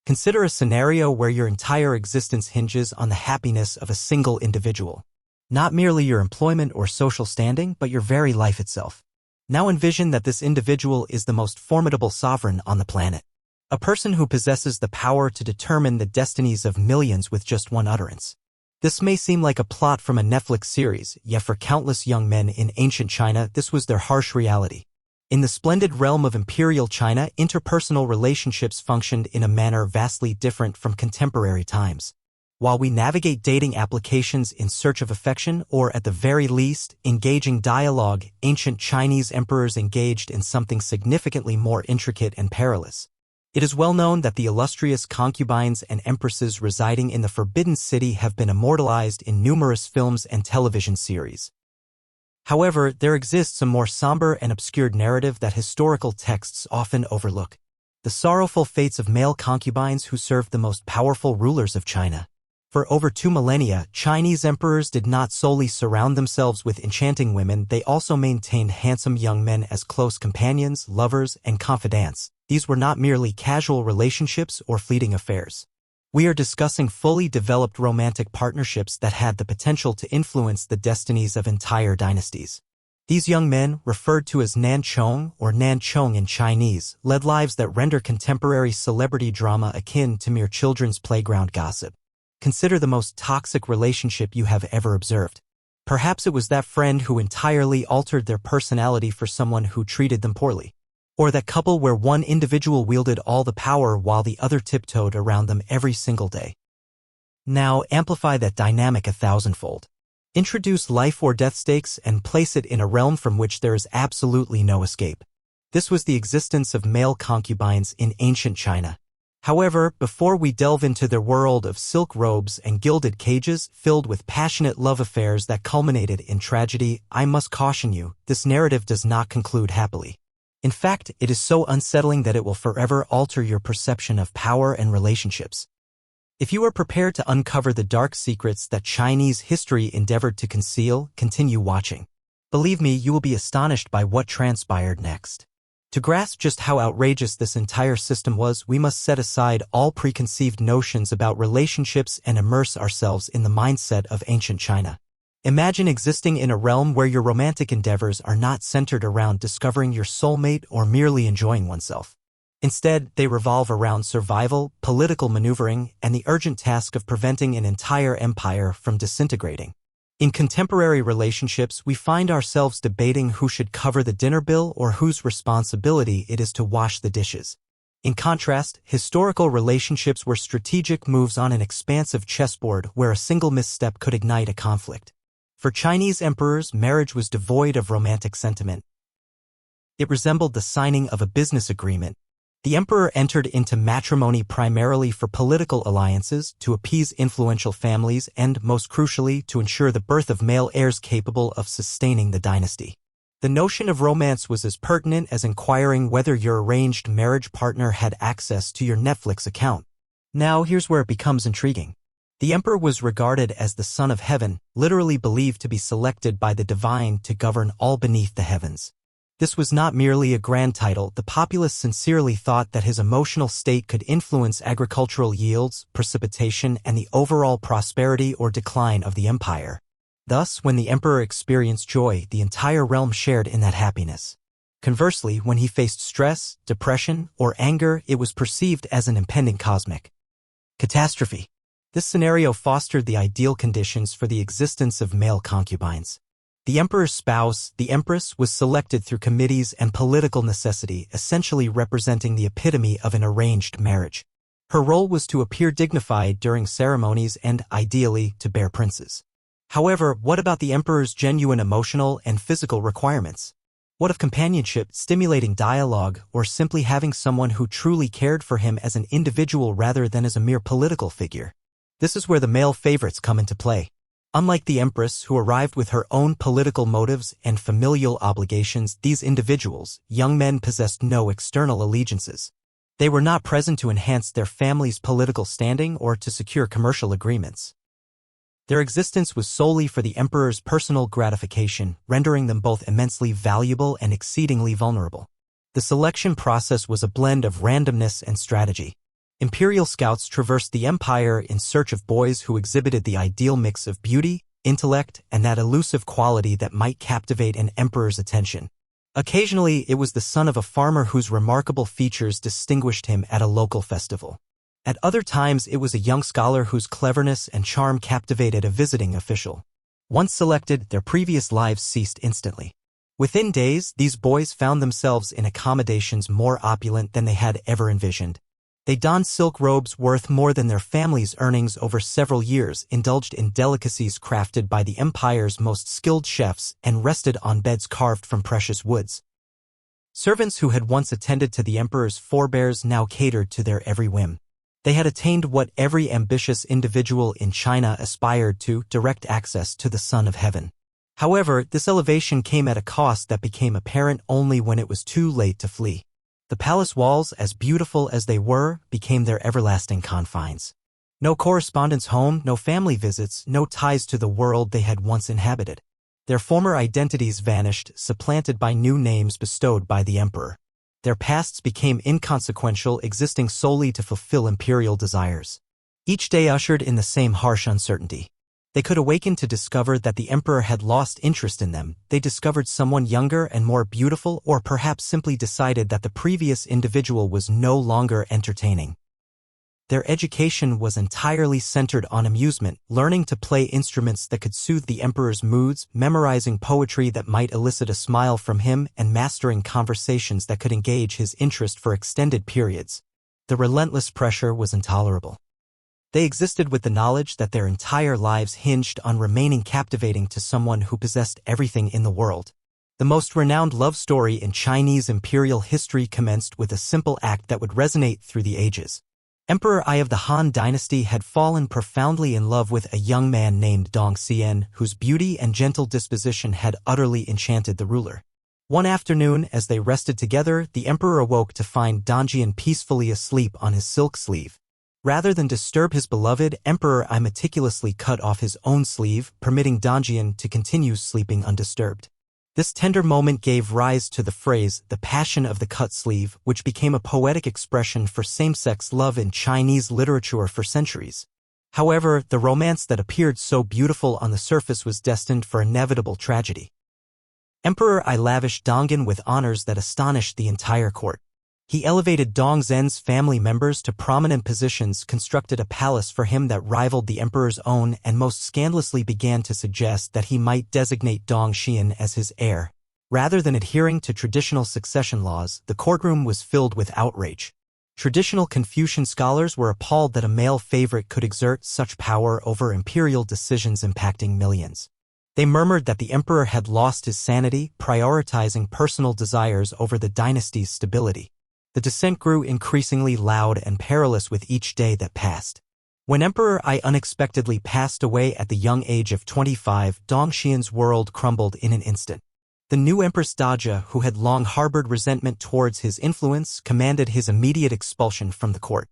Consider a scenario where your entire existence hinges on the happiness of a single individual. Not merely your employment or social standing, but your very life itself. Now envision that this individual is the most formidable sovereign on the planet. A person who possesses the power to determine the destinies of millions with just one utterance. This may seem like a plot from a Netflix series, yet for countless young men in ancient China, this was their harsh reality. In the splendid realm of Imperial China, interpersonal relationships functioned in a manner vastly different from contemporary times. While we navigate dating applications in search of affection, or at the very least, engaging dialogue, ancient Chinese emperors engaged in something significantly more intricate and perilous. It is well known that the illustrious concubines and empresses residing in the Forbidden City have been immortalized in numerous films and television series. However, there exists a more somber and obscured narrative that historical texts often overlook. The sorrowful fates of male concubines who served the most powerful rulers of China. For over 2 millennia, Chinese emperors did not solely surround themselves with enchanting women, they also maintained handsome young men as close companions, lovers, and confidants. These were not merely casual relationships or fleeting affairs. We are discussing fully developed romantic partnerships that had the potential to influence the destinies of entire dynasties. These young men, referred to as nanchong or nanchong in Chinese, led lives that render contemporary celebrity drama akin to mere children's playground gossip. Consider the most toxic relationship you have ever observed. Perhaps it was that friend who entirely altered their personality for someone who treated them poorly. Or that couple where one individual wielded all the power while the other tiptoed around them every single day. Now amplify that dynamic 1,000-fold. Introduce life or death stakes and place it in a realm from which there is absolutely no escape. This was the existence of male concubines in ancient China. However, before we delve into their world of silk robes and gilded cages filled with passionate love affairs that culminated in tragedy, I must caution you, this narrative does not conclude happily. In fact, it is so unsettling that it will forever alter your perception of power and relationships. If you are prepared to uncover the dark secrets that Chinese history endeavored to conceal, continue watching. Believe me, you will be astonished by what transpired next. To grasp just how outrageous this entire system was, we must set aside all preconceived notions about relationships and immerse ourselves in the mindset of ancient China. Imagine existing in a realm where your romantic endeavors are not centered around discovering your soulmate or merely enjoying oneself. Instead, they revolve around survival, political maneuvering, and the urgent task of preventing an entire empire from disintegrating. In contemporary relationships, we find ourselves debating who should cover the dinner bill or whose responsibility it is to wash the dishes. In contrast, historical relationships were strategic moves on an expansive chessboard where a single misstep could ignite a conflict. For Chinese emperors, marriage was devoid of romantic sentiment. It resembled the signing of a business agreement. The emperor entered into matrimony primarily for political alliances, to appease influential families, and, most crucially, to ensure the birth of male heirs capable of sustaining the dynasty. The notion of romance was as pertinent as inquiring whether your arranged marriage partner had access to your Netflix account. Now here's where it becomes intriguing. The emperor was regarded as the son of heaven, literally believed to be selected by the divine to govern all beneath the heavens. This was not merely a grand title. The populace sincerely thought that his emotional state could influence agricultural yields, precipitation, and the overall prosperity or decline of the empire. Thus, when the emperor experienced joy, the entire realm shared in that happiness. Conversely, when he faced stress, depression, or anger, it was perceived as an impending cosmic catastrophe. This scenario fostered the ideal conditions for the existence of male concubines. The emperor's spouse, the empress, was selected through committees and political necessity, essentially representing the epitome of an arranged marriage. Her role was to appear dignified during ceremonies and, ideally, to bear princes. However, what about the emperor's genuine emotional and physical requirements? What of companionship, stimulating dialogue, or simply having someone who truly cared for him as an individual rather than as a mere political figure? This is where the male favorites come into play. Unlike the empress, who arrived with her own political motives and familial obligations, these individuals, young men, possessed no external allegiances. They were not present to enhance their family's political standing or to secure commercial agreements. Their existence was solely for the emperor's personal gratification, rendering them both immensely valuable and exceedingly vulnerable. The selection process was a blend of randomness and strategy. Imperial scouts traversed the empire in search of boys who exhibited the ideal mix of beauty, intellect, and that elusive quality that might captivate an emperor's attention. Occasionally, it was the son of a farmer whose remarkable features distinguished him at a local festival. At other times, it was a young scholar whose cleverness and charm captivated a visiting official. Once selected, their previous lives ceased instantly. Within days, these boys found themselves in accommodations more opulent than they had ever envisioned. They donned silk robes worth more than their family's earnings over several years, indulged in delicacies crafted by the empire's most skilled chefs, and rested on beds carved from precious woods. Servants who had once attended to the emperor's forebears now catered to their every whim. They had attained what every ambitious individual in China aspired to: direct access to the Son of Heaven. However, this elevation came at a cost that became apparent only when it was too late to flee. The palace walls, as beautiful as they were, became their everlasting confines. No correspondence home, no family visits, no ties to the world they had once inhabited. Their former identities vanished, supplanted by new names bestowed by the emperor. Their pasts became inconsequential, existing solely to fulfill imperial desires. Each day ushered in the same harsh uncertainty. They could awaken to discover that the emperor had lost interest in them. They discovered someone younger and more beautiful, or perhaps simply decided that the previous individual was no longer entertaining. Their education was entirely centered on amusement, learning to play instruments that could soothe the emperor's moods, memorizing poetry that might elicit a smile from him, and mastering conversations that could engage his interest for extended periods. The relentless pressure was intolerable. They existed with the knowledge that their entire lives hinged on remaining captivating to someone who possessed everything in the world. The most renowned love story in Chinese imperial history commenced with a simple act that would resonate through the ages. Emperor Ai of the Han dynasty had fallen profoundly in love with a young man named Dong Xian, whose beauty and gentle disposition had utterly enchanted the ruler. One afternoon, as they rested together, the emperor awoke to find Dong Xian peacefully asleep on his silk sleeve. Rather than disturb his beloved, Emperor Ai meticulously cut off his own sleeve, permitting Dong Xian to continue sleeping undisturbed. This tender moment gave rise to the phrase, "the passion of the cut sleeve," which became a poetic expression for same-sex love in Chinese literature for centuries. However, the romance that appeared so beautiful on the surface was destined for inevitable tragedy. Emperor Ai lavished Dong Xian with honors that astonished the entire court. He elevated Dong Xian's family members to prominent positions, constructed a palace for him that rivaled the emperor's own, and most scandalously began to suggest that he might designate Dong Xian as his heir. Rather than adhering to traditional succession laws, the courtroom was filled with outrage. Traditional Confucian scholars were appalled that a male favorite could exert such power over imperial decisions impacting millions. They murmured that the emperor had lost his sanity, prioritizing personal desires over the dynasty's stability. The dissent grew increasingly loud and perilous with each day that passed. When Emperor Ai unexpectedly passed away at the young age of 25, Dong Xian's world crumbled in an instant. The new Empress Daja, who had long harbored resentment towards his influence, commanded his immediate expulsion from the court.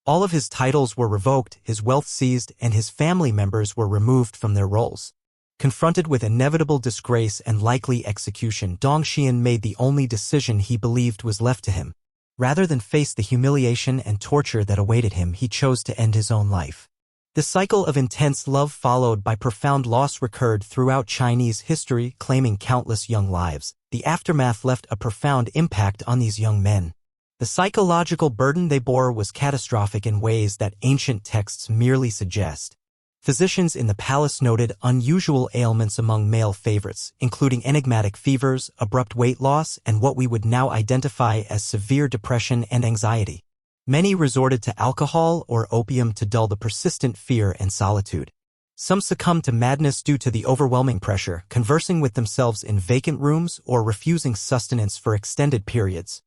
All of his titles were revoked, his wealth seized, and his family members were removed from their roles. Confronted with inevitable disgrace and likely execution, Dong Xian made the only decision he believed was left to him. Rather than face the humiliation and torture that awaited him, he chose to end his own life. The cycle of intense love followed by profound loss recurred throughout Chinese history, claiming countless young lives. The aftermath left a profound impact on these young men. The psychological burden they bore was catastrophic in ways that ancient texts merely suggest. Physicians in the palace noted unusual ailments among male favorites, including enigmatic fevers, abrupt weight loss, and what we would now identify as severe depression and anxiety. Many resorted to alcohol or opium to dull the persistent fear and solitude. Some succumbed to madness due to the overwhelming pressure, conversing with themselves in vacant rooms or refusing sustenance for extended periods.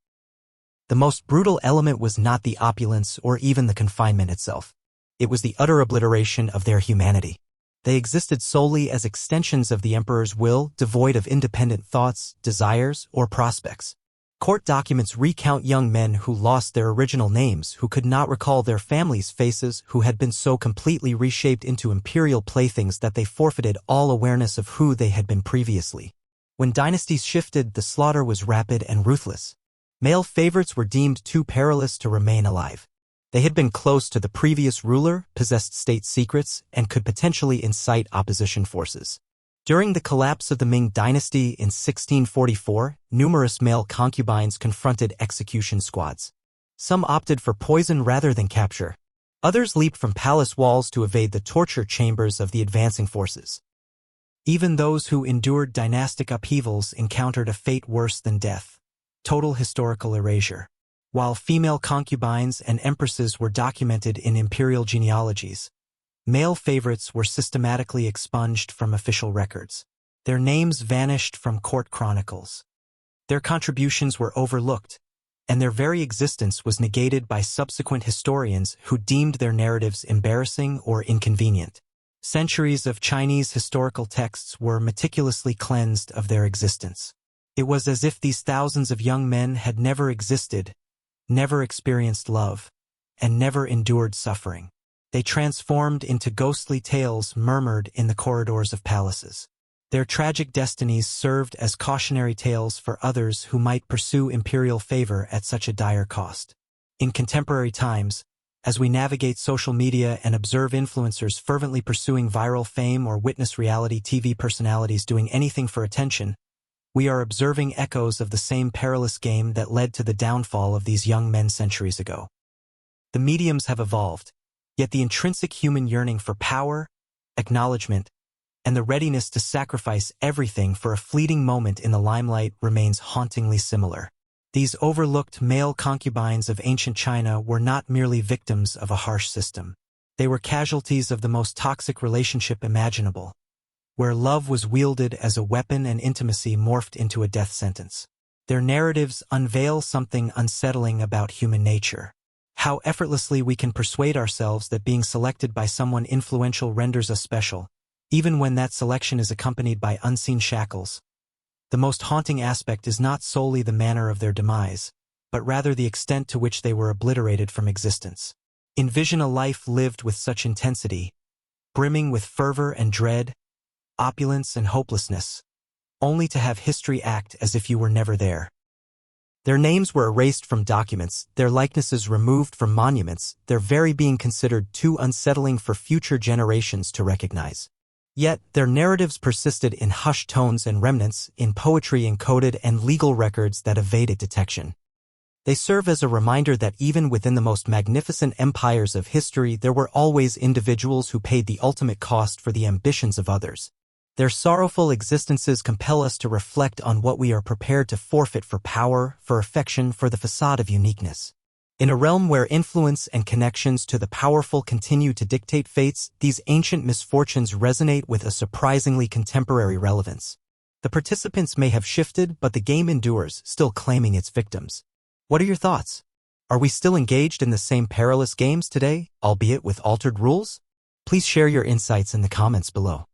The most brutal element was not the opulence or even the confinement itself. It was the utter obliteration of their humanity. They existed solely as extensions of the emperor's will, devoid of independent thoughts, desires, or prospects. Court documents recount young men who lost their original names, who could not recall their families' faces, who had been so completely reshaped into imperial playthings that they forfeited all awareness of who they had been previously. When dynasties shifted, the slaughter was rapid and ruthless. Male favorites were deemed too perilous to remain alive. They had been close to the previous ruler, possessed state secrets, and could potentially incite opposition forces. During the collapse of the Ming dynasty in 1644, numerous male concubines confronted execution squads. Some opted for poison rather than capture. Others leaped from palace walls to evade the torture chambers of the advancing forces. Even those who endured dynastic upheavals encountered a fate worse than death: total historical erasure. While female concubines and empresses were documented in imperial genealogies, male favorites were systematically expunged from official records. Their names vanished from court chronicles. Their contributions were overlooked, and their very existence was negated by subsequent historians who deemed their narratives embarrassing or inconvenient. Centuries of Chinese historical texts were meticulously cleansed of their existence. It was as if these thousands of young men had never existed, never experienced love, and never endured suffering. They transformed into ghostly tales murmured in the corridors of palaces. Their tragic destinies served as cautionary tales for others who might pursue imperial favor at such a dire cost. In contemporary times, as we navigate social media and observe influencers fervently pursuing viral fame or witness reality TV personalities doing anything for attention, we are observing echoes of the same perilous game that led to the downfall of these young men centuries ago. The mediums have evolved, yet the intrinsic human yearning for power, acknowledgement, and the readiness to sacrifice everything for a fleeting moment in the limelight remains hauntingly similar. These overlooked male concubines of ancient China were not merely victims of a harsh system. They were casualties of the most toxic relationship imaginable, where love was wielded as a weapon and intimacy morphed into a death sentence. Their narratives unveil something unsettling about human nature. How effortlessly we can persuade ourselves that being selected by someone influential renders us special, even when that selection is accompanied by unseen shackles. The most haunting aspect is not solely the manner of their demise, but rather the extent to which they were obliterated from existence. Envision a life lived with such intensity, brimming with fervor and dread, opulence and hopelessness, only to have history act as if you were never there. Their names were erased from documents, their likenesses removed from monuments, their very being considered too unsettling for future generations to recognize. Yet, their narratives persisted in hushed tones and remnants, in poetry encoded and legal records that evaded detection. They serve as a reminder that even within the most magnificent empires of history there were always individuals who paid the ultimate cost for the ambitions of others. Their sorrowful existences compel us to reflect on what we are prepared to forfeit for power, for affection, for the facade of uniqueness. In a realm where influence and connections to the powerful continue to dictate fates, these ancient misfortunes resonate with a surprisingly contemporary relevance. The participants may have shifted, but the game endures, still claiming its victims. What are your thoughts? Are we still engaged in the same perilous games today, albeit with altered rules? Please share your insights in the comments below.